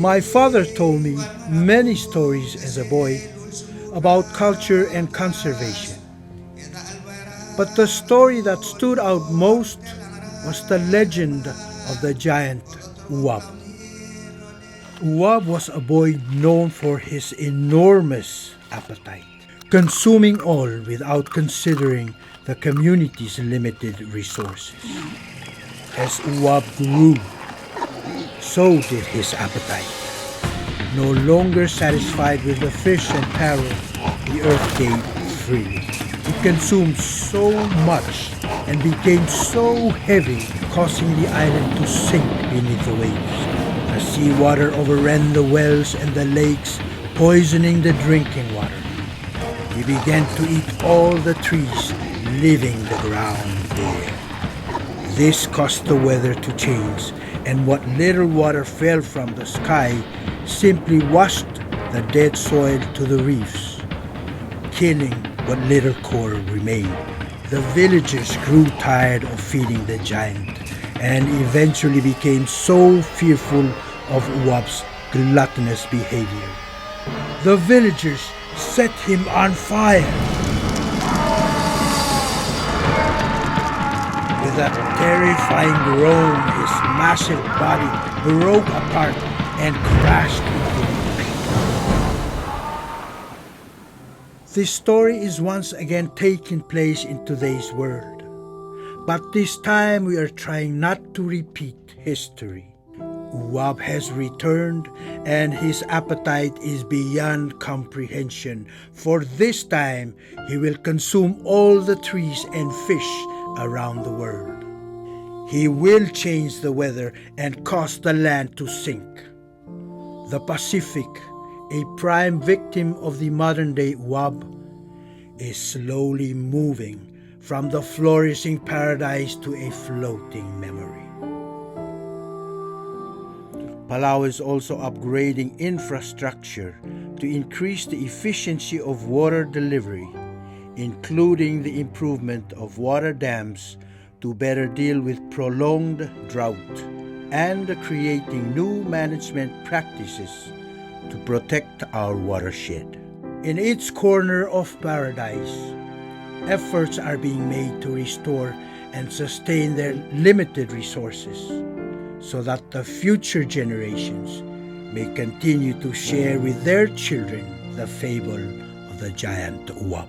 My father told me many stories as a boy about culture and conservation. But the story that stood out most was the legend of the giant Uwab. Uwab was a boy known for his enormous appetite, consuming all without considering the community's limited resources. As Uwab grew, so did his appetite. No longer satisfied with the fish and taro the earth gave freely, it consumed so much and became so heavy, causing the island to sink beneath the waves. The seawater overran the wells and the lakes, poisoning the drinking water. He began to eat all the trees, leaving the ground bare. This caused the weather to change, and what little water fell from the sky simply washed the dead soil to the reefs, killing what little coral remained. The villagers grew tired of feeding the giant and eventually became so fearful of Uwab's gluttonous behavior. The villagers set him on fire. With a terrifying groan, his massive body broke apart and crashed into the pit. This story is once again taking place in today's world. But this time we are trying not to repeat history. Uwab has returned and his appetite is beyond comprehension, for this time he will consume all the trees and fish around the world. He will change the weather and cause the land to sink. The Pacific, a prime victim of the modern-day Uwab, is slowly moving from the flourishing paradise to a floating memory. Palau is also upgrading infrastructure to increase the efficiency of water delivery, including the improvement of water dams to better deal with prolonged drought, and creating new management practices to protect our watershed. In each corner of paradise, efforts are being made to restore and sustain their limited resources so that the future generations may continue to share with their children the fable of the giant Uwab.